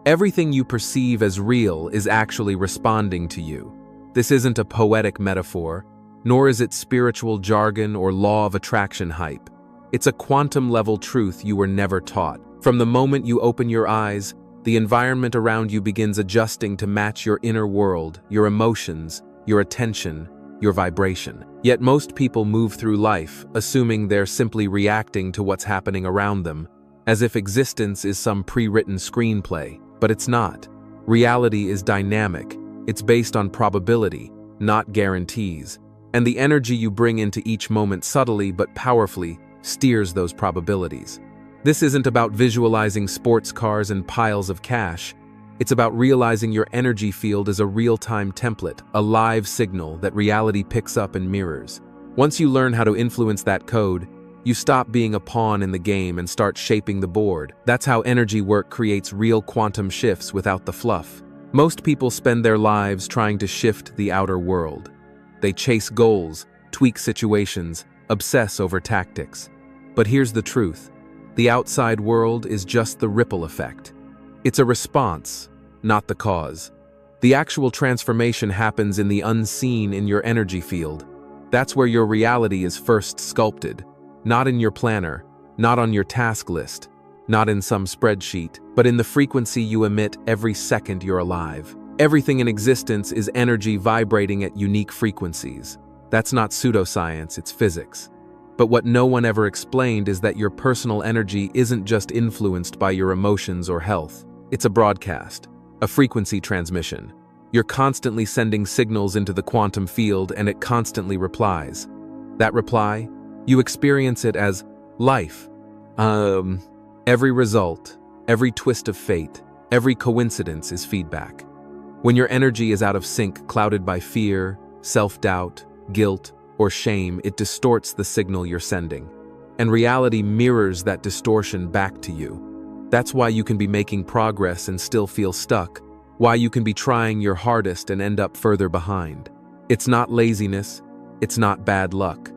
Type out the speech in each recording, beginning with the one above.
Everything you perceive as real is actually responding to you. This isn't a poetic metaphor, nor is it spiritual jargon or law of attraction hype. It's a quantum-level truth you were never taught. From the moment you open your eyes, the environment around you begins adjusting to match your inner world, your emotions, your attention, your vibration. Yet most people move through life assuming they're simply reacting to what's happening around them, as if existence is some pre-written screenplay. But it's not. Reality is dynamic. It's based on probability, not guarantees. And the energy you bring into each moment subtly but powerfully steers those probabilities. This isn't about visualizing sports cars and piles of cash. It's about realizing your energy field is a real-time template, a live signal that reality picks up and mirrors. Once you learn how to influence that code, you stop being a pawn in the game and start shaping the board. That's how energy work creates real quantum shifts without the fluff. Most people spend their lives trying to shift the outer world. They chase goals, tweak situations, obsess over tactics. But here's the truth. The outside world is just the ripple effect. It's a response, not the cause. The actual transformation happens in the unseen in your energy field. That's where your reality is first sculpted. Not in your planner, not on your task list, not in some spreadsheet, but in the frequency you emit every second you're alive. Everything in existence is energy vibrating at unique frequencies. That's not pseudoscience, it's physics. But what no one ever explained is that your personal energy isn't just influenced by your emotions or health. It's a broadcast, a frequency transmission. You're constantly sending signals into the quantum field and it constantly replies. That reply, you experience it as life. Every result, every twist of fate, every coincidence is feedback. When your energy is out of sync, clouded by fear, self-doubt, guilt, or shame, it distorts the signal you're sending. And reality mirrors that distortion back to you. That's why you can be making progress and still feel stuck, why you can be trying your hardest and end up further behind. It's not laziness, it's not bad luck.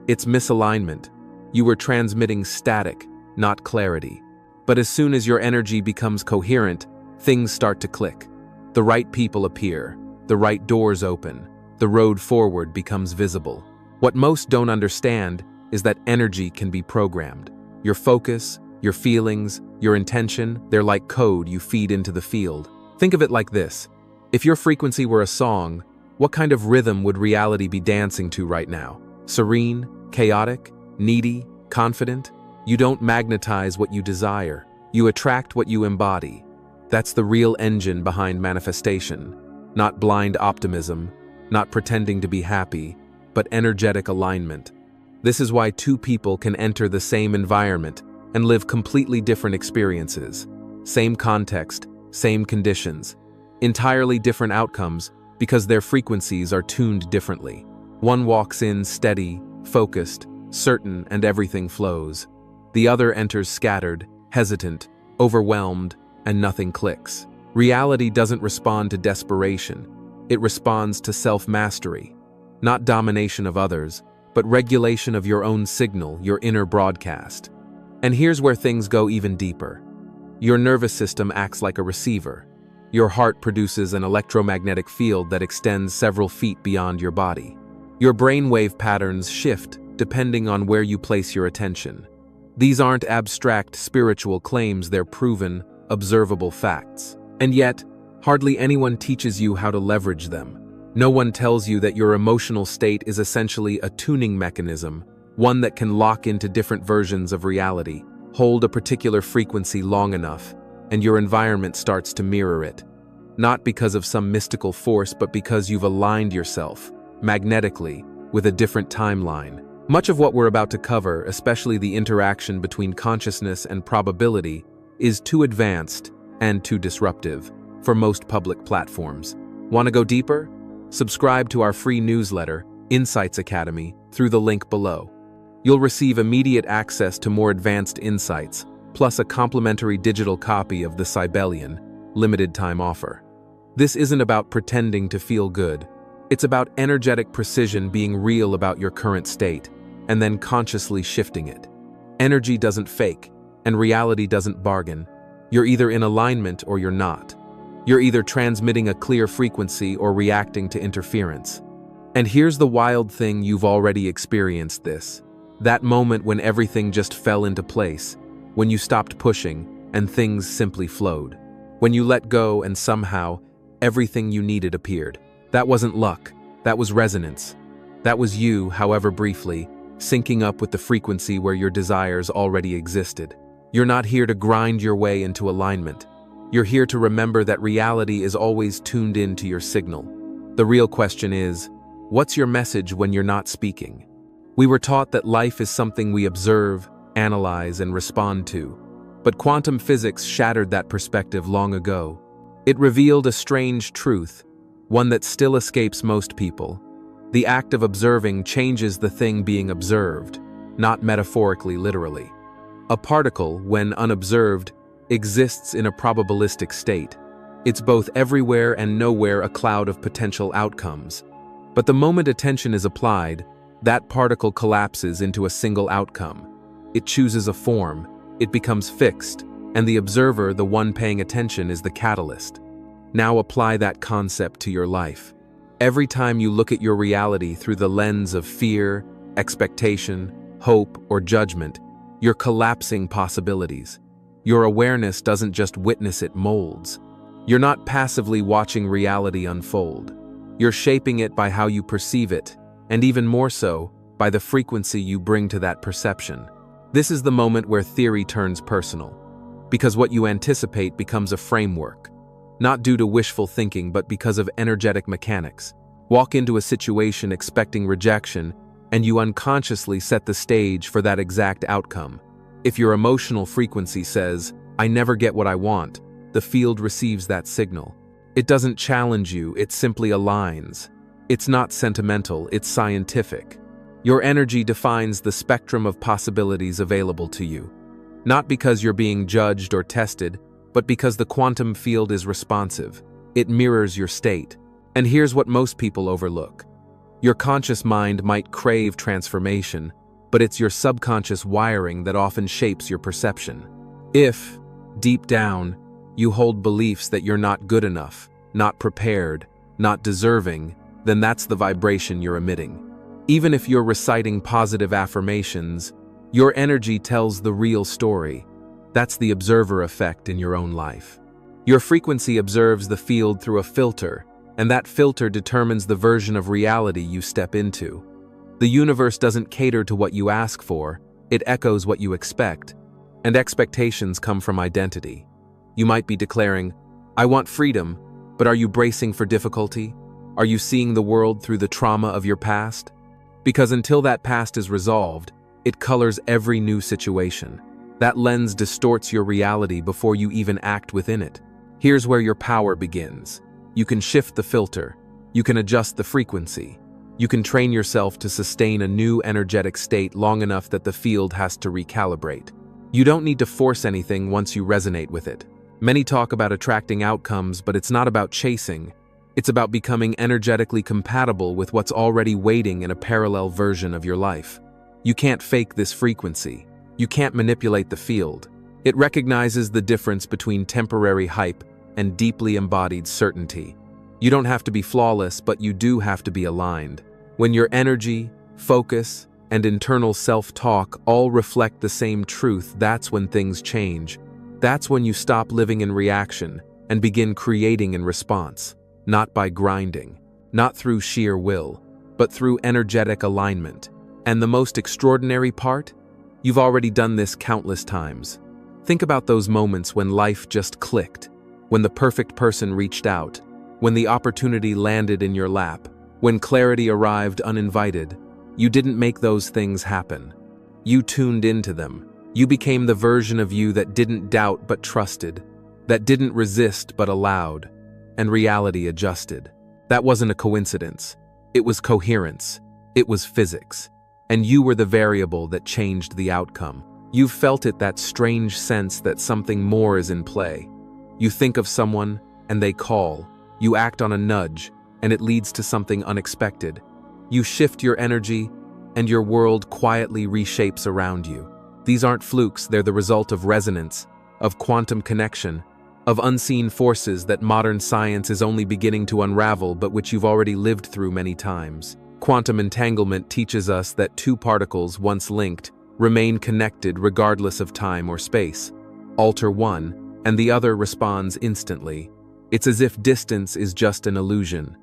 It's misalignment. You were transmitting static, not clarity. But as soon as your energy becomes coherent, things start to click. The right people appear, the right doors open, the road forward becomes visible. What most don't understand is that energy can be programmed. Your focus, your feelings, your intention, they're like code you feed into the field. Think of it like this. If your frequency were a song, what kind of rhythm would reality be dancing to right now? Serene, chaotic, needy, confident? You don't magnetize what you desire. You attract what you embody. That's the real engine behind manifestation. Not blind optimism, not pretending to be happy, but energetic alignment. This is why two people can enter the same environment and live completely different experiences. Same context, same conditions, entirely different outcomes because their frequencies are tuned differently. One walks in steady, focused, certain, and everything flows. The other enters scattered, hesitant, overwhelmed, and nothing clicks. Reality doesn't respond to desperation. It responds to self-mastery. Not domination of others, but regulation of your own signal, your inner broadcast. And here's where things go even deeper. Your nervous system acts like a receiver. Your heart produces an electromagnetic field that extends several feet beyond your body. Your brainwave patterns shift depending on where you place your attention. These aren't abstract spiritual claims, they're proven, observable facts. And yet, hardly anyone teaches you how to leverage them. No one tells you that your emotional state is essentially a tuning mechanism, one that can lock into different versions of reality, hold a particular frequency long enough, and your environment starts to mirror it. Not because of some mystical force, but because you've aligned yourself, magnetically, with a different timeline. Much of what we're about to cover, especially the interaction between consciousness and probability, is too advanced and too disruptive for most public platforms. Want to go deeper? Subscribe to our free newsletter, Insights Academy, through the link below. You'll receive immediate access to more advanced insights, plus a complimentary digital copy of the Sibelian limited time offer. This isn't about pretending to feel good. It's about energetic precision being real about your current state, and then consciously shifting it. Energy doesn't fake, and reality doesn't bargain. You're either in alignment or you're not. You're either transmitting a clear frequency or reacting to interference. And here's the wild thing: you've already experienced this. That moment when everything just fell into place, when you stopped pushing and things simply flowed. When you let go and somehow everything you needed appeared. That wasn't luck, that was resonance. That was you, however briefly, syncing up with the frequency where your desires already existed. You're not here to grind your way into alignment. You're here to remember that reality is always tuned in to your signal. The real question is, what's your message when you're not speaking? We were taught that life is something we observe, analyze, and respond to. But quantum physics shattered that perspective long ago. It revealed a strange truth, one that still escapes most people. The act of observing changes the thing being observed, not metaphorically, literally. A particle, when unobserved, exists in a probabilistic state. It's both everywhere and nowhere, a cloud of potential outcomes. But the moment attention is applied, that particle collapses into a single outcome. It chooses a form, it becomes fixed, and the observer, the one paying attention, is the catalyst. Now apply that concept to your life. Every time you look at your reality through the lens of fear, expectation, hope, or judgment, you're collapsing possibilities. Your awareness doesn't just witness, it molds. You're not passively watching reality unfold. You're shaping it by how you perceive it, and even more so, by the frequency you bring to that perception. This is the moment where theory turns personal, because what you anticipate becomes a framework, not due to wishful thinking but because of energetic mechanics. Walk into a situation expecting rejection, and you unconsciously set the stage for that exact outcome. If your emotional frequency says, "I never get what I want," the field receives that signal. It doesn't challenge you, it simply aligns. It's not sentimental, it's scientific. Your energy defines the spectrum of possibilities available to you. Not because you're being judged or tested, but because the quantum field is responsive. It mirrors your state. And here's what most people overlook. Your conscious mind might crave transformation, but it's your subconscious wiring that often shapes your perception. If, deep down, you hold beliefs that you're not good enough, not prepared, not deserving, then that's the vibration you're emitting. Even if you're reciting positive affirmations, your energy tells the real story. That's the observer effect in your own life. Your frequency observes the field through a filter, and that filter determines the version of reality you step into. The universe doesn't cater to what you ask for, it echoes what you expect. And expectations come from identity. You might be declaring, "I want freedom," but are you bracing for difficulty? Are you seeing the world through the trauma of your past? Because until that past is resolved, it colors every new situation. That lens distorts your reality before you even act within it. Here's where your power begins. You can shift the filter. You can adjust the frequency. You can train yourself to sustain a new energetic state long enough that the field has to recalibrate. You don't need to force anything once you resonate with it. Many talk about attracting outcomes, but it's not about chasing. It's about becoming energetically compatible with what's already waiting in a parallel version of your life. You can't fake this frequency. You can't manipulate the field. It recognizes the difference between temporary hype and deeply embodied certainty. You don't have to be flawless, but you do have to be aligned. When your energy, focus, and internal self-talk all reflect the same truth, that's when things change. That's when you stop living in reaction and begin creating in response. Not by grinding, not through sheer will, but through energetic alignment. And the most extraordinary part? You've already done this countless times. Think about those moments when life just clicked, when the perfect person reached out, when the opportunity landed in your lap, when clarity arrived uninvited. You didn't make those things happen. You tuned into them. You became the version of you that didn't doubt but trusted, that didn't resist but allowed. And reality adjusted. That wasn't a coincidence. It was coherence. It was physics. And you were the variable that changed the outcome. You've felt it, that strange sense that something more is in play. You think of someone, and they call. You act on a nudge, and it leads to something unexpected. You shift your energy, and your world quietly reshapes around you. These aren't flukes, they're the result of resonance. of quantum connection, of unseen forces that modern science is only beginning to unravel but which you've already lived through many times. Quantum entanglement teaches us that two particles, once linked, remain connected regardless of time or space. Alter one, and the other responds instantly. It's as if distance is just an illusion.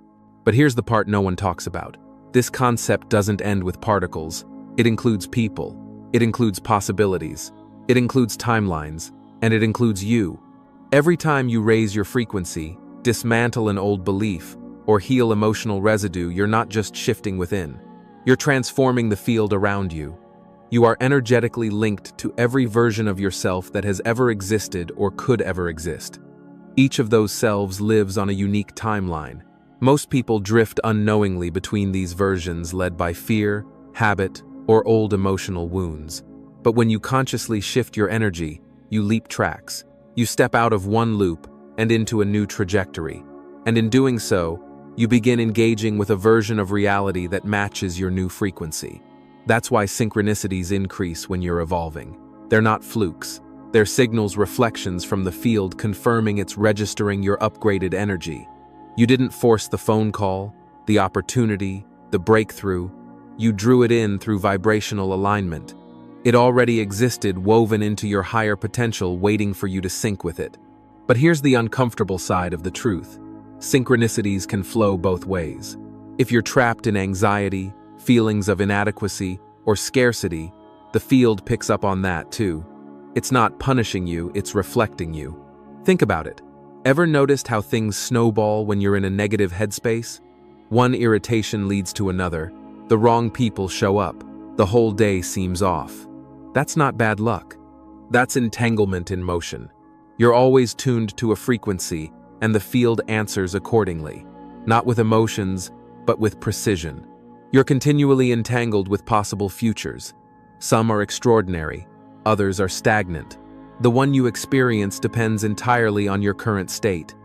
But here's the part no one talks about. This concept doesn't end with particles. It includes people. It includes possibilities. It includes timelines. And it includes you. Every time you raise your frequency, dismantle an old belief, or heal emotional residue, you're not just shifting within. You're transforming the field around you. You are energetically linked to every version of yourself that has ever existed or could ever exist. Each of those selves lives on a unique timeline. Most people drift unknowingly between these versions, led by fear, habit, or old emotional wounds. But when you consciously shift your energy, you leap tracks. You step out of one loop and into a new trajectory. And in doing so, you begin engaging with a version of reality that matches your new frequency. That's why synchronicities increase when you're evolving. They're not flukes. They're signals, reflections from the field confirming it's registering your upgraded energy. You didn't force the phone call, the opportunity, the breakthrough. You drew it in through vibrational alignment. It already existed, woven into your higher potential, waiting for you to sync with it. But here's the uncomfortable side of the truth. Synchronicities can flow both ways. If you're trapped in anxiety, feelings of inadequacy, or scarcity, the field picks up on that too. It's not punishing you, it's reflecting you. Think about it. Ever noticed how things snowball when you're in a negative headspace? One irritation leads to another. The wrong people show up. The whole day seems off. That's not bad luck. That's entanglement in motion. You're always tuned to a frequency, and the field answers accordingly. Not with emotions, but with precision. You're continually entangled with possible futures. Some are extraordinary, others are stagnant. The one you experience depends entirely on your current state.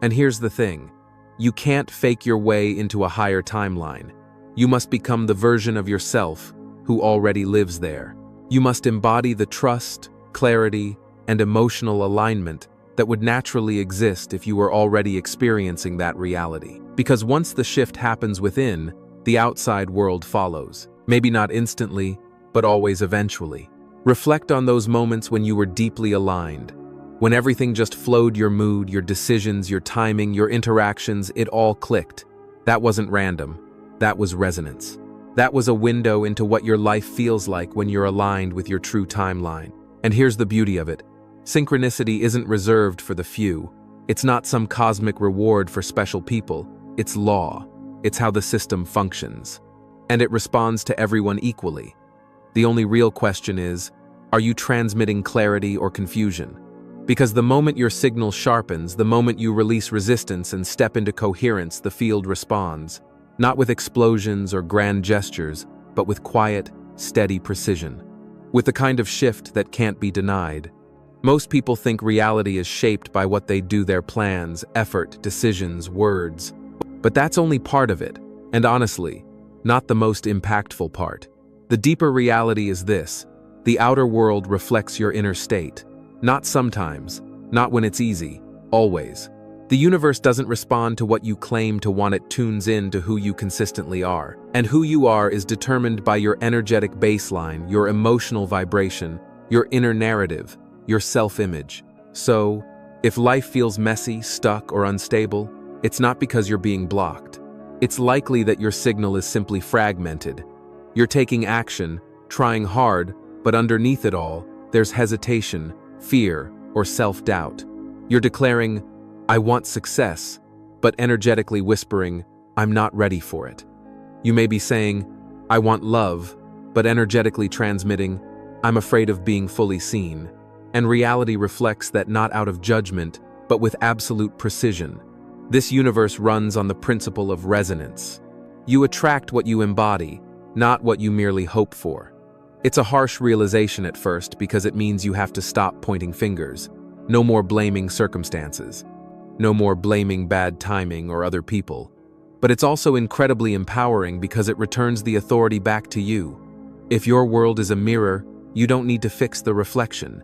And here's the thing. You can't fake your way into a higher timeline. You must become the version of yourself who already lives there. You must embody the trust, clarity, and emotional alignment that would naturally exist if you were already experiencing that reality. Because once the shift happens within, the outside world follows. Maybe not instantly, but always eventually. Reflect on those moments when you were deeply aligned, when everything just flowed, your mood, your decisions, your timing, your interactions, it all clicked. That wasn't random. That was resonance. That was a window into what your life feels like when you're aligned with your true timeline. And here's the beauty of it. Synchronicity isn't reserved for the few. It's not some cosmic reward for special people. It's law. It's how the system functions. And it responds to everyone equally. The only real question is, are you transmitting clarity or confusion? Because the moment your signal sharpens, the moment you release resistance and step into coherence, the field responds. Not with explosions or grand gestures, but with quiet, steady precision. With the kind of shift that can't be denied. Most people think reality is shaped by what they do, their plans, effort, decisions, words. But that's only part of it, and honestly, not the most impactful part. The deeper reality is this: the outer world reflects your inner state. Not sometimes, not when it's easy, always. The universe doesn't respond to what you claim to want, it tunes in to who you consistently are. And who you are is determined by your energetic baseline, your emotional vibration, your inner narrative, your self-image. So, if life feels messy, stuck, or unstable, it's not because you're being blocked. It's likely that your signal is simply fragmented. You're taking action, trying hard, but underneath it all, there's hesitation, fear, or self-doubt. You're declaring, "I want success," but energetically whispering, "I'm not ready for it." You may be saying, "I want love," but energetically transmitting, "I'm afraid of being fully seen." And reality reflects that, not out of judgment, but with absolute precision. This universe runs on the principle of resonance. You attract what you embody, not what you merely hope for. It's a harsh realization at first because it means you have to stop pointing fingers. No more blaming circumstances. No more blaming bad timing or other people. But it's also incredibly empowering because it returns the authority back to you. If your world is a mirror, you don't need to fix the reflection.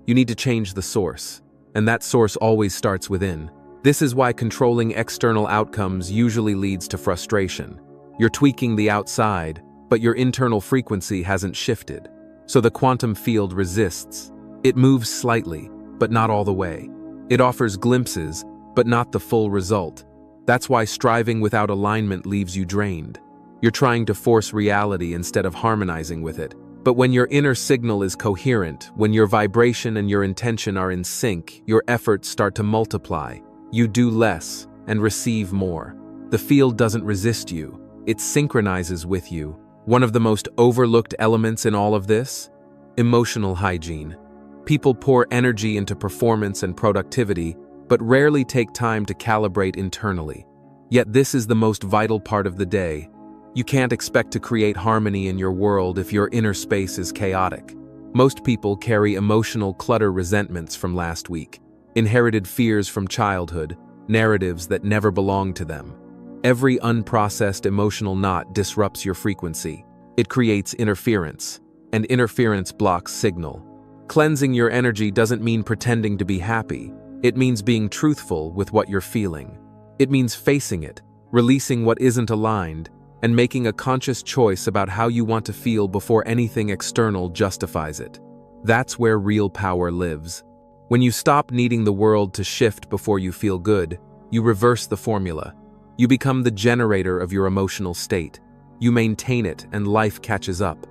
You need to change the source, and that source always starts within. This is why controlling external outcomes usually leads to frustration. You're tweaking the outside, but your internal frequency hasn't shifted. So the quantum field resists. It moves slightly, but not all the way. It offers glimpses, but not the full result. That's why striving without alignment leaves you drained. You're trying to force reality instead of harmonizing with it. But when your inner signal is coherent, when your vibration and your intention are in sync, your efforts start to multiply. You do less and receive more. The field doesn't resist you, it synchronizes with you. One of the most overlooked elements in all of this? Emotional hygiene. People pour energy into performance and productivity, but rarely take time to calibrate internally. Yet this is the most vital part of the day. You can't expect to create harmony in your world if your inner space is chaotic. Most people carry emotional clutter, resentments from last week, inherited fears from childhood, narratives that never belonged to them. Every unprocessed emotional knot disrupts your frequency. It creates interference, and interference blocks signal. Cleansing your energy doesn't mean pretending to be happy. It means being truthful with what you're feeling. It means facing it, releasing what isn't aligned, and making a conscious choice about how you want to feel before anything external justifies it. That's where real power lives. When you stop needing the world to shift before you feel good, you reverse the formula. You become the generator of your emotional state. You maintain it and life catches up.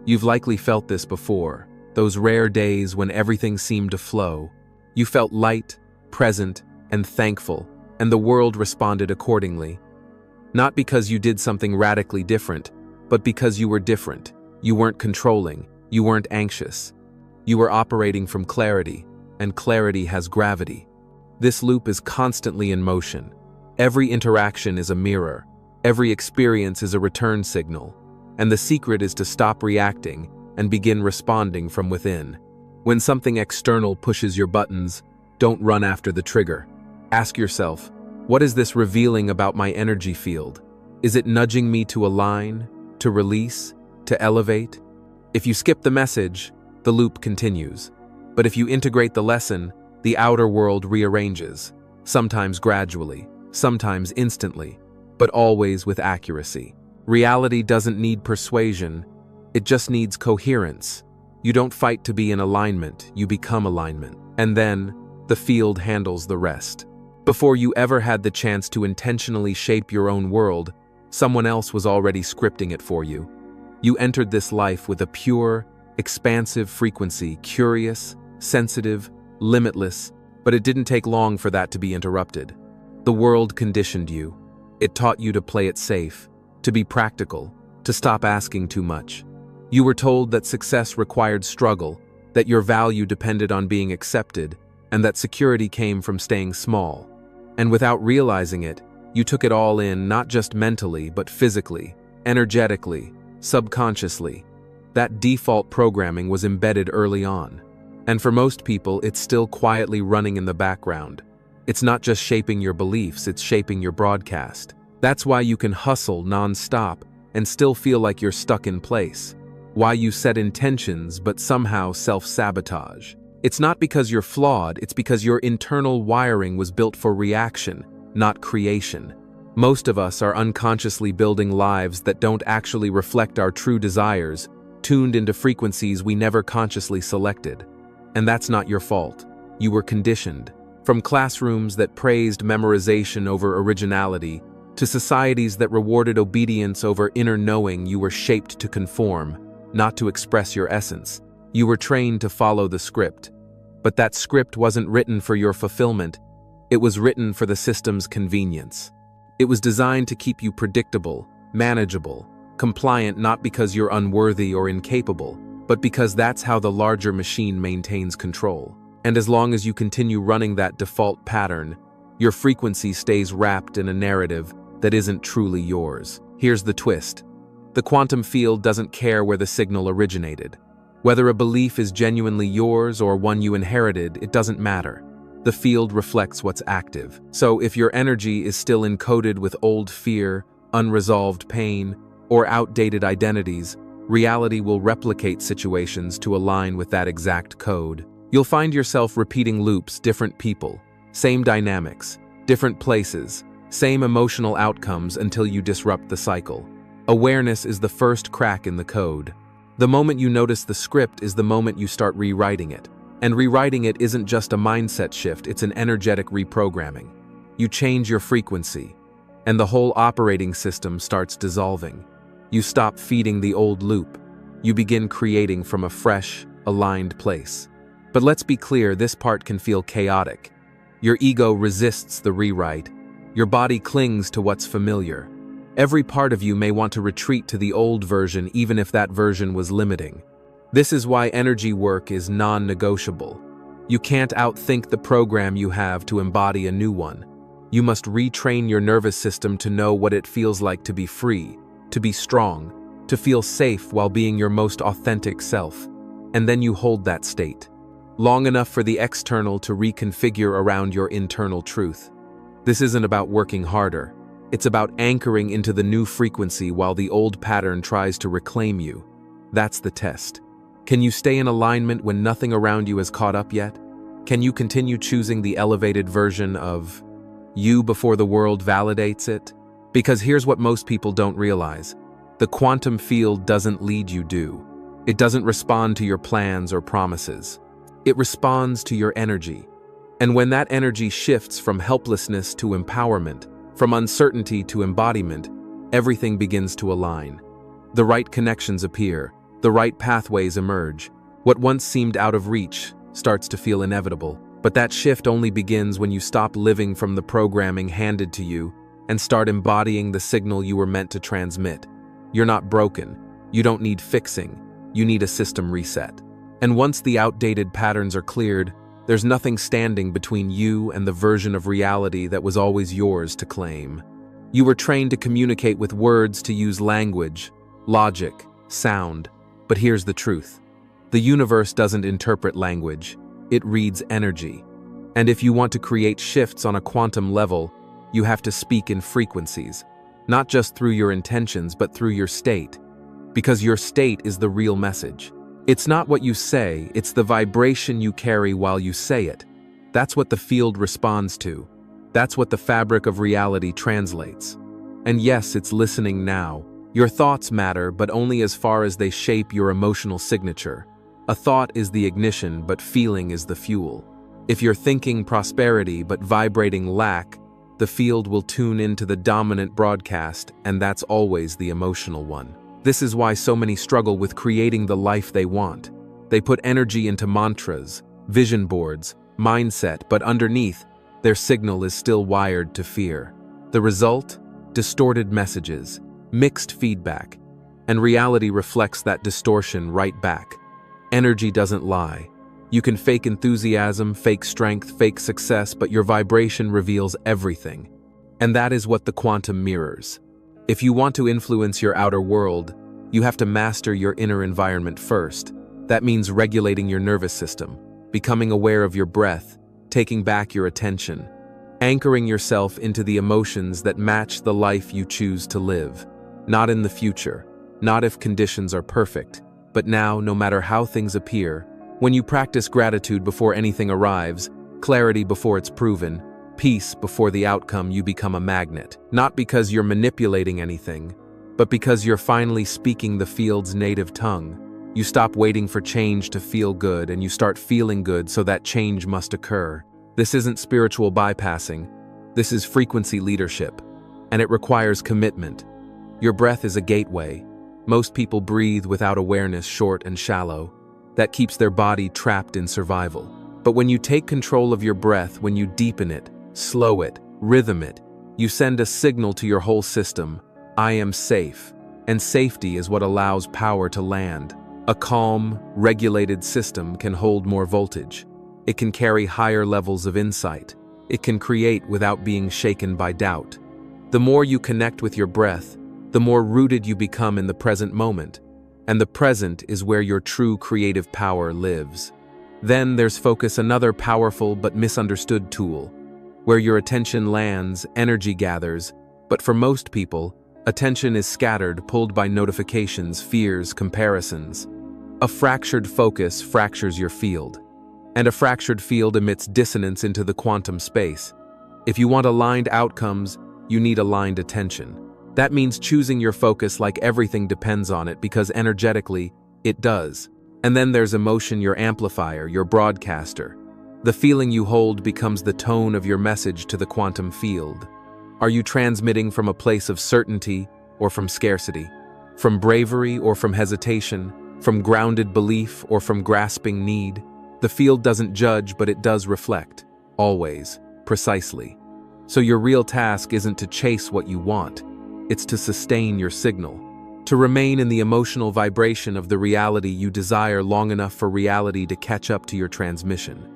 You've likely felt this before, those rare days when everything seemed to flow. You felt light, present, and thankful, and the world responded accordingly. Not because you did something radically different, but because you were different. You weren't controlling, you weren't anxious. You were operating from clarity, and clarity has gravity. This loop is constantly in motion. Every interaction is a mirror. Every experience is a return signal. And the secret is to stop reacting and begin responding from within. When something external pushes your buttons, don't run after the trigger. Ask yourself, what is this revealing about my energy field? Is it nudging me to align, to release, to elevate? If you skip the message, the loop continues. But if you integrate the lesson, the outer world rearranges, sometimes gradually, sometimes instantly, but always with accuracy. Reality doesn't need persuasion, it just needs coherence. You don't fight to be in alignment, you become alignment. And then, the field handles the rest. Before you ever had the chance to intentionally shape your own world, someone else was already scripting it for you. You entered this life with a pure, expansive frequency, curious, sensitive, limitless, but it didn't take long for that to be interrupted. The world conditioned you. It taught you to play it safe, to be practical, to stop asking too much. You were told that success required struggle, that your value depended on being accepted, and that security came from staying small. And without realizing it, you took it all in, not just mentally, but physically, energetically, subconsciously. That default programming was embedded early on. And for most people, it's still quietly running in the background. It's not just shaping your beliefs, it's shaping your broadcast. That's why you can hustle non-stop and still feel like you're stuck in place. Why you set intentions but somehow self-sabotage. It's not because you're flawed, it's because your internal wiring was built for reaction, not creation. Most of us are unconsciously building lives that don't actually reflect our true desires, tuned into frequencies we never consciously selected. And that's not your fault. You were conditioned. From classrooms that praised memorization over originality, to societies that rewarded obedience over inner knowing, you were shaped to conform, not to express your essence. You were trained to follow the script. But that script wasn't written for your fulfillment. It was written for the system's convenience. It was designed to keep you predictable, manageable, compliant, not because you're unworthy or incapable, but because that's how the larger machine maintains control. And as long as you continue running that default pattern, your frequency stays wrapped in a narrative that isn't truly yours. Here's the twist. The quantum field doesn't care where the signal originated. Whether a belief is genuinely yours or one you inherited, it doesn't matter. The field reflects what's active. So if your energy is still encoded with old fear, unresolved pain, or outdated identities, reality will replicate situations to align with that exact code. You'll find yourself repeating loops, different people, same dynamics, different places, same emotional outcomes until you disrupt the cycle. Awareness is the first crack in the code. The moment you notice the script is the moment you start rewriting it. And rewriting it isn't just a mindset shift, it's an energetic reprogramming. You change your frequency, and the whole operating system starts dissolving. You stop feeding the old loop. You begin creating from a fresh, aligned place. But let's be clear, this part can feel chaotic. Your ego resists the rewrite. Your body clings to what's familiar. Every part of you may want to retreat to the old version even if that version was limiting. This is why energy work is non-negotiable. You can't outthink the program you have to embody a new one. You must retrain your nervous system to know what it feels like to be free, to be strong, to feel safe while being your most authentic self. And then you hold that state, long enough for the external to reconfigure around your internal truth. This isn't about working harder. It's about anchoring into the new frequency while the old pattern tries to reclaim you. That's the test. Can you stay in alignment when nothing around you has caught up yet? Can you continue choosing the elevated version of you before the world validates it? Because here's what most people don't realize. The quantum field doesn't lead you do. It doesn't respond to your plans or promises. It responds to your energy. And when that energy shifts from helplessness to empowerment, from uncertainty to embodiment, everything begins to align. The right connections appear. The right pathways emerge. What once seemed out of reach starts to feel inevitable. But that shift only begins when you stop living from the programming handed to you and start embodying the signal you were meant to transmit. You're not broken. You don't need fixing. You need a system reset. And once the outdated patterns are cleared, there's nothing standing between you and the version of reality that was always yours to claim. You were trained to communicate with words, to use language, logic, sound. But here's the truth. The universe doesn't interpret language. It reads energy. And if you want to create shifts on a quantum level, you have to speak in frequencies, not just through your intentions, but through your state. Because your state is the real message. It's not what you say, it's the vibration you carry while you say it. That's what the field responds to. That's what the fabric of reality translates. And yes, it's listening now. Your thoughts matter, but only as far as they shape your emotional signature. A thought is the ignition, but feeling is the fuel. If you're thinking prosperity but vibrating lack, the field will tune into the dominant broadcast, and that's always the emotional one. This is why so many struggle with creating the life they want. They put energy into mantras, vision boards, mindset, but underneath, their signal is still wired to fear. The result? Distorted messages, mixed feedback, and reality reflects that distortion right back. Energy doesn't lie. You can fake enthusiasm, fake strength, fake success, but your vibration reveals everything. And that is what the quantum mirrors. If you want to influence your outer world, you have to master your inner environment first. That means regulating your nervous system, becoming aware of your breath, taking back your attention, anchoring yourself into the emotions that match the life you choose to live. Not in the future, not if conditions are perfect, but now, no matter how things appear. When you practice gratitude before anything arrives, clarity before it's proven, peace before the outcome, you become a magnet. Not because you're manipulating anything, but because you're finally speaking the field's native tongue. You stop waiting for change to feel good, and you start feeling good so that change must occur. This isn't spiritual bypassing. This is frequency leadership, and it requires commitment. Your breath is a gateway. Most people breathe without awareness, short and shallow. That keeps their body trapped in survival. But when you take control of your breath, when you deepen it, slow it, rhythm it, you send a signal to your whole system. I am safe. And safety is what allows power to land. A calm, regulated system can hold more voltage. It can carry higher levels of insight. It can create without being shaken by doubt. The more you connect with your breath, the more rooted you become in the present moment. And the present is where your true creative power lives. Then there's focus, another powerful but misunderstood tool. Where your attention lands, energy gathers. But for most people, attention is scattered, pulled by notifications, fears, comparisons. A fractured focus fractures your field. and a fractured field emits dissonance into the quantum space. If you want aligned outcomes, you need aligned attention. That means choosing your focus like everything depends on it, because energetically, it does. And then there's emotion, your amplifier, your broadcaster. The feeling you hold becomes the tone of your message to the quantum field. Are you transmitting from a place of certainty or from scarcity? From bravery or from hesitation? From grounded belief or from grasping need? The field doesn't judge, but it does reflect. Always. Precisely. So your real task isn't to chase what you want. It's to sustain your signal. To remain in the emotional vibration of the reality you desire long enough for reality to catch up to your transmission.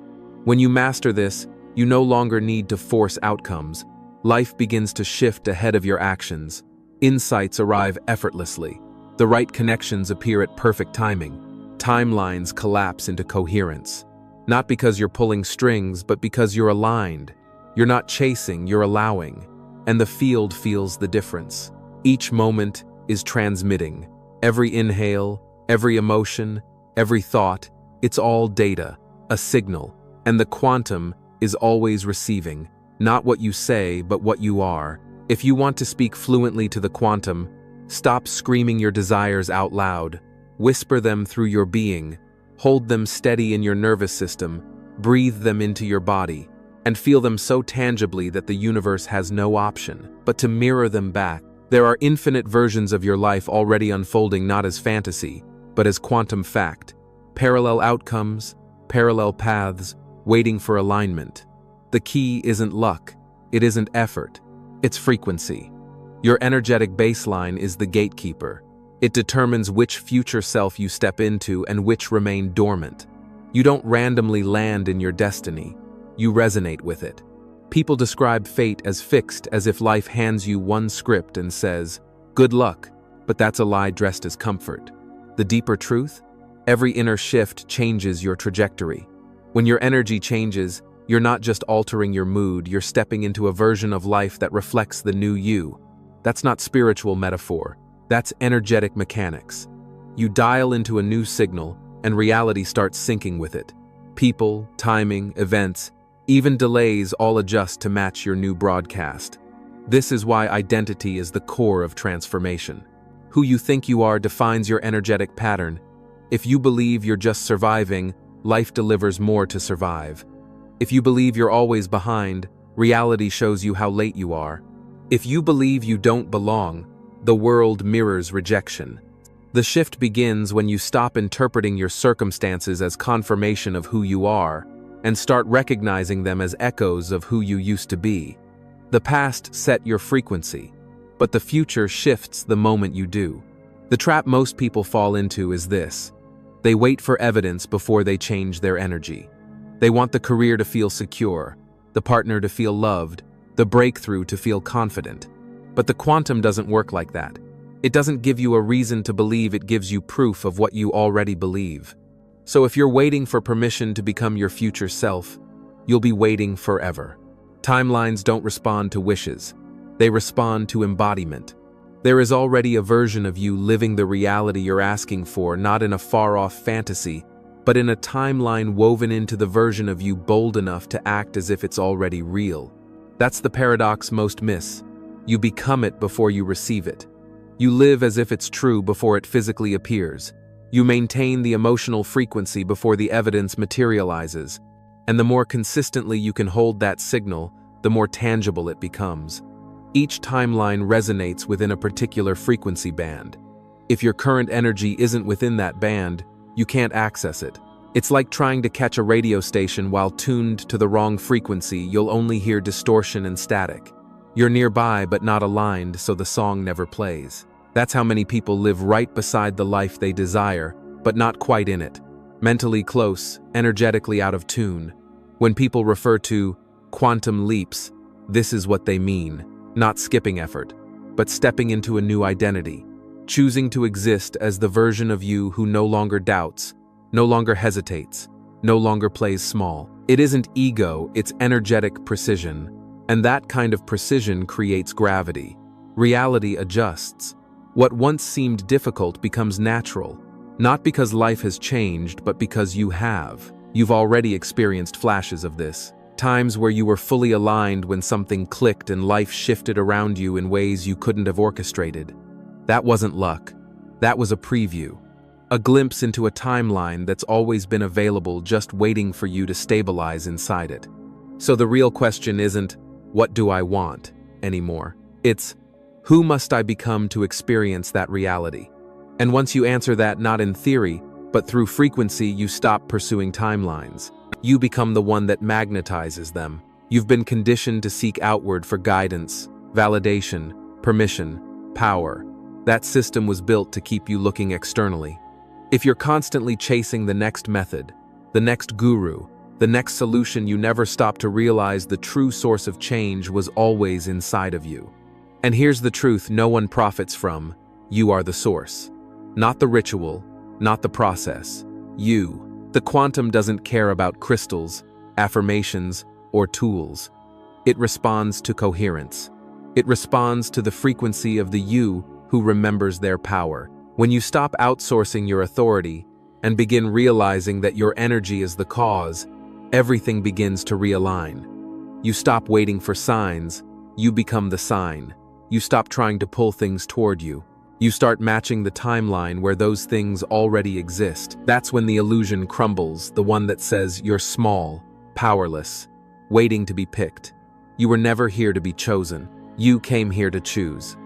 When you master this, you no longer need to force outcomes. Life begins to shift ahead of your actions. Insights arrive effortlessly. The right connections appear at perfect timing. Timelines collapse into coherence. Not because you're pulling strings, but because you're aligned. You're not chasing, you're allowing. And the field feels the difference. Each moment is transmitting. Every inhale, every emotion, every thought, it's all data, a signal. And the quantum is always receiving, not what you say, but what you are. If you want to speak fluently to the quantum, stop screaming your desires out loud. Whisper them through your being. Hold them steady in your nervous system. Breathe them into your body. And feel them so tangibly that the universe has no option but to mirror them back. There are infinite versions of your life already unfolding, not as fantasy, but as quantum fact. Parallel outcomes, parallel paths, waiting for alignment. The key isn't luck, it isn't effort, it's frequency. Your energetic baseline is the gatekeeper. It determines which future self you step into and which remain dormant. You don't randomly land in your destiny, you resonate with it. People describe fate as fixed, as if life hands you one script and says, "Good luck," but that's a lie dressed as comfort. The deeper truth? Every inner shift changes your trajectory. When your energy changes, you're not just altering your mood, you're stepping into a version of life that reflects the new you. That's not spiritual metaphor, that's energetic mechanics. You dial into a new signal, and reality starts syncing with it. People, timing, events, even delays all adjust to match your new broadcast. This is why identity is the core of transformation. Who you think you are defines your energetic pattern. If you believe you're just surviving, life delivers more to survive. If you believe you're always behind, reality shows you how late you are. If you believe you don't belong, the world mirrors rejection. The shift begins when you stop interpreting your circumstances as confirmation of who you are, and start recognizing them as echoes of who you used to be. The past set your frequency, but the future shifts the moment you do. The trap most people fall into is this. They wait for evidence before they change their energy. They want the career to feel secure, the partner to feel loved, the breakthrough to feel confident. But the quantum doesn't work like that. It doesn't give you a reason to believe, it gives you proof of what you already believe. So if you're waiting for permission to become your future self, you'll be waiting forever. Timelines don't respond to wishes. They respond to embodiment. There is already a version of you living the reality you're asking for, not in a far-off fantasy, but in a timeline woven into the version of you bold enough to act as if it's already real. That's the paradox most miss. You become it before you receive it. You live as if it's true before it physically appears. You maintain the emotional frequency before the evidence materializes. And the more consistently you can hold that signal, the more tangible it becomes. Each timeline resonates within a particular frequency band. If your current energy isn't within that band, you can't access it. It's like trying to catch a radio station while tuned to the wrong frequency. You'll only hear distortion and static. You're nearby but not aligned, so the song never plays. That's how many people live right beside the life they desire, but not quite in it. Mentally close, energetically out of tune. When people refer to quantum leaps, this is what they mean. Not skipping effort, but stepping into a new identity. Choosing to exist as the version of you who no longer doubts, no longer hesitates, no longer plays small. It isn't ego, it's energetic precision. And that kind of precision creates gravity. Reality adjusts. What once seemed difficult becomes natural, not because life has changed, but because you have. You've already experienced flashes of this. Times where you were fully aligned when something clicked and life shifted around you in ways you couldn't have orchestrated. That wasn't luck. That was a preview. A glimpse into a timeline that's always been available, just waiting for you to stabilize inside it. So the real question isn't, what do I want, anymore? It's, who must I become to experience that reality? And once you answer that not in theory, but through frequency, you stop pursuing timelines. You become the one that magnetizes them. You've been conditioned to seek outward for guidance, validation, permission, power. That system was built to keep you looking externally. If you're constantly chasing the next method, the next guru, the next solution, you never stop to realize the true source of change was always inside of you. And here's the truth no one profits from: you are the source. Not the ritual, not the process. You. The quantum doesn't care about crystals, affirmations, or tools. It responds to coherence. It responds to the frequency of the you who remembers their power. When you stop outsourcing your authority and begin realizing that your energy is the cause, everything begins to realign. You stop waiting for signs, you become the sign. You stop trying to pull things toward you. You start matching the timeline where those things already exist. That's when the illusion crumbles, the one that says you're small, powerless, waiting to be picked. You were never here to be chosen. You came here to choose.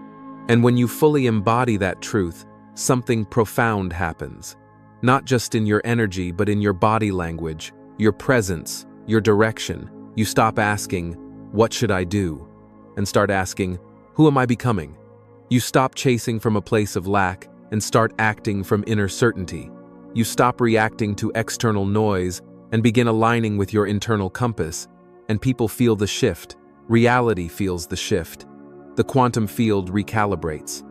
And when you fully embody that truth, something profound happens. Not just in your energy, but in your body language, your presence, your direction. You stop asking, what should I do? And start asking, who am I becoming? You stop chasing from a place of lack and start acting from inner certainty. You stop reacting to external noise and begin aligning with your internal compass, and people feel the shift. Reality feels the shift. The quantum field recalibrates.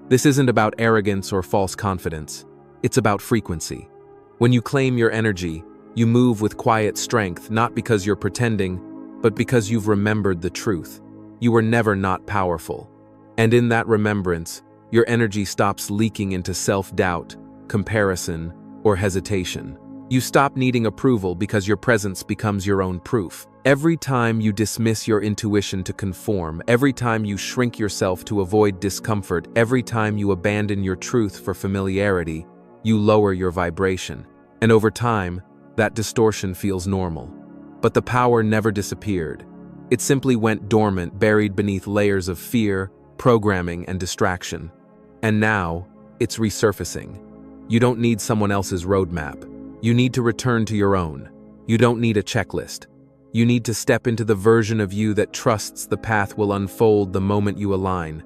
This isn't about arrogance or false confidence. It's about frequency. When you claim your energy, you move with quiet strength, not because you're pretending, but because you've remembered the truth. You were never not powerful. And in that remembrance, your energy stops leaking into self-doubt, comparison, or hesitation. You stop needing approval because your presence becomes your own proof. Every time you dismiss your intuition to conform, every time you shrink yourself to avoid discomfort, every time you abandon your truth for familiarity, you lower your vibration. And over time, that distortion feels normal. But the power never disappeared. It simply went dormant, buried beneath layers of fear, programming, and distraction. And now, it's resurfacing. You don't need someone else's roadmap. You need to return to your own. You don't need a checklist. You need to step into the version of you that trusts the path will unfold the moment you align.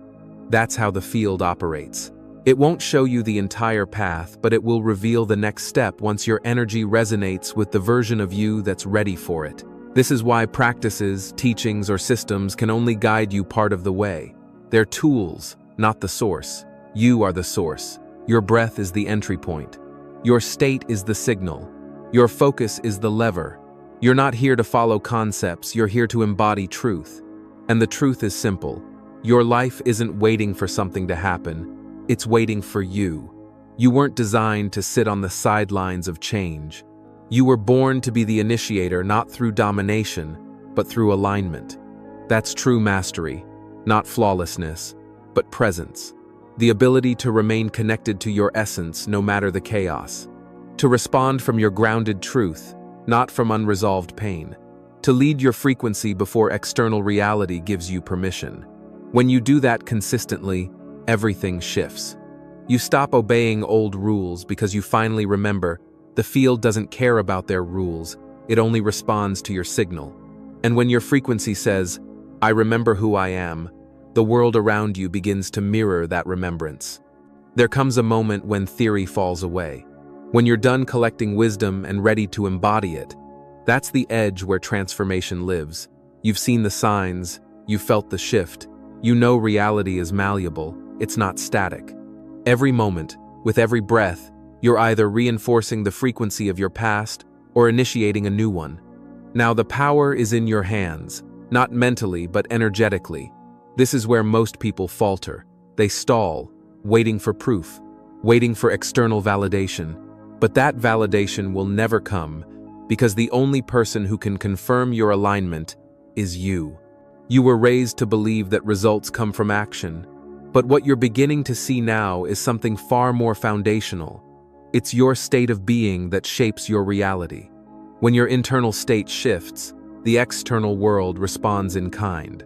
That's how the field operates. It won't show you the entire path, but it will reveal the next step once your energy resonates with the version of you that's ready for it. This is why practices, teachings, or systems can only guide you part of the way. They're tools, not the source. You are the source. Your breath is the entry point. Your state is the signal. Your focus is the lever. You're not here to follow concepts, you're here to embody truth. And the truth is simple. Your life isn't waiting for something to happen, it's waiting for you. You weren't designed to sit on the sidelines of change. You were born to be the initiator, not through domination, but through alignment. That's true mastery. Not flawlessness, but presence. The ability to remain connected to your essence no matter the chaos. To respond from your grounded truth, not from unresolved pain. To lead your frequency before external reality gives you permission. When you do that consistently, everything shifts. You stop obeying old rules because you finally remember the field doesn't care about their rules, it only responds to your signal. And when your frequency says, I remember who I am, the world around you begins to mirror that remembrance. There comes a moment when theory falls away. When you're done collecting wisdom and ready to embody it, that's the edge where transformation lives. You've seen the signs, you've felt the shift, you know reality is malleable, it's not static. Every moment, with every breath, you're either reinforcing the frequency of your past or initiating a new one. Now the power is in your hands. Not mentally, but energetically. This is where most people falter. They stall, waiting for proof, waiting for external validation. But that validation will never come because the only person who can confirm your alignment is you. You were raised to believe that results come from action, but what you're beginning to see now is something far more foundational. It's your state of being that shapes your reality. When your internal state shifts, the external world responds in kind.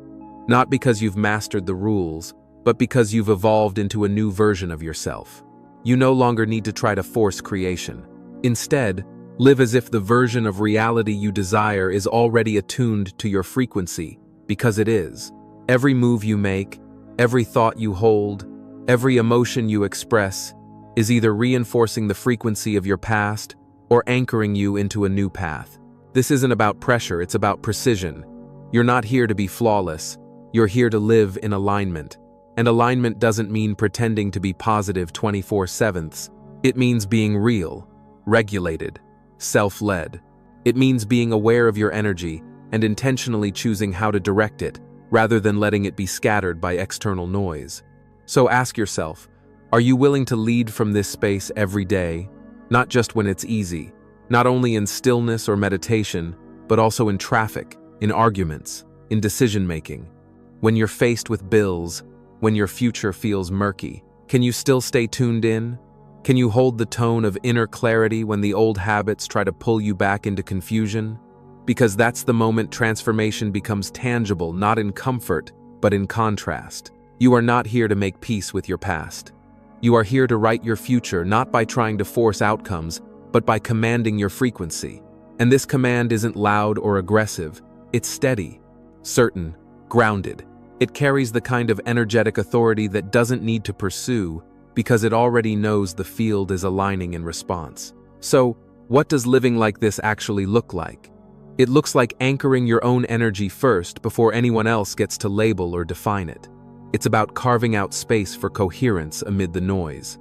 Not because you've mastered the rules, but because you've evolved into a new version of yourself. You no longer need to try to force creation. Instead, live as if the version of reality you desire is already attuned to your frequency, because it is. Every move you make, every thought you hold, every emotion you express is either reinforcing the frequency of your past or anchoring you into a new path. This isn't about pressure, it's about precision. You're not here to be flawless, you're here to live in alignment. And alignment doesn't mean pretending to be positive 24/7. It means being real, regulated, self-led. It means being aware of your energy and intentionally choosing how to direct it, rather than letting it be scattered by external noise. So ask yourself, are you willing to lead from this space every day? Not just when it's easy, not only in stillness or meditation, but also in traffic, in arguments, in decision-making. When you're faced with bills, when your future feels murky, can you still stay tuned in? Can you hold the tone of inner clarity when the old habits try to pull you back into confusion? Because that's the moment transformation becomes tangible, not in comfort, but in contrast. You are not here to make peace with your past. You are here to write your future, not by trying to force outcomes, but by commanding your frequency. And this command isn't loud or aggressive, it's steady, certain, grounded. It carries the kind of energetic authority that doesn't need to pursue, because it already knows the field is aligning in response. So, what does living like this actually look like? It looks like anchoring your own energy first before anyone else gets to label or define it. It's about carving out space for coherence amid the noise.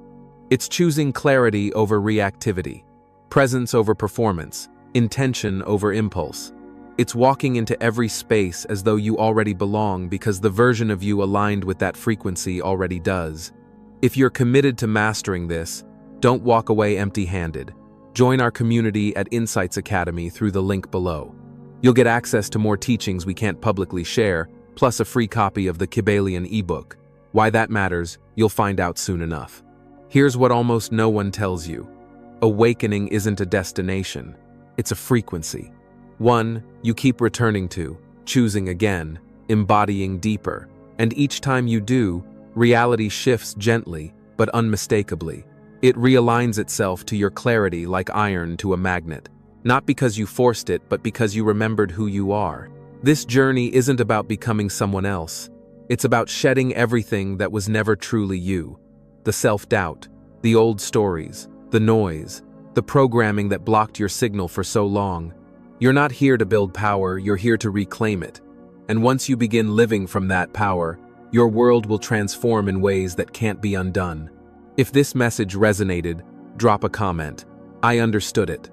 It's choosing clarity over reactivity, presence over performance, intention over impulse. It's walking into every space as though you already belong because the version of you aligned with that frequency already does. If you're committed to mastering this, don't walk away empty-handed. Join our community at Insights Academy through the link below. You'll get access to more teachings we can't publicly share, plus a free copy of the Kybalion ebook. Why that matters, you'll find out soon enough. Here's what almost no one tells you. Awakening isn't a destination, it's a frequency. One you keep returning to, choosing again, embodying deeper. And each time you do, reality shifts gently, but unmistakably. It realigns itself to your clarity like iron to a magnet. Not because you forced it, but because you remembered who you are. This journey isn't about becoming someone else. It's about shedding everything that was never truly you. The self-doubt, the old stories, the noise, the programming that blocked your signal for so long. You're not here to build power, you're here to reclaim it. And once you begin living from that power, your world will transform in ways that can't be undone. If this message resonated, drop a comment. I understood it.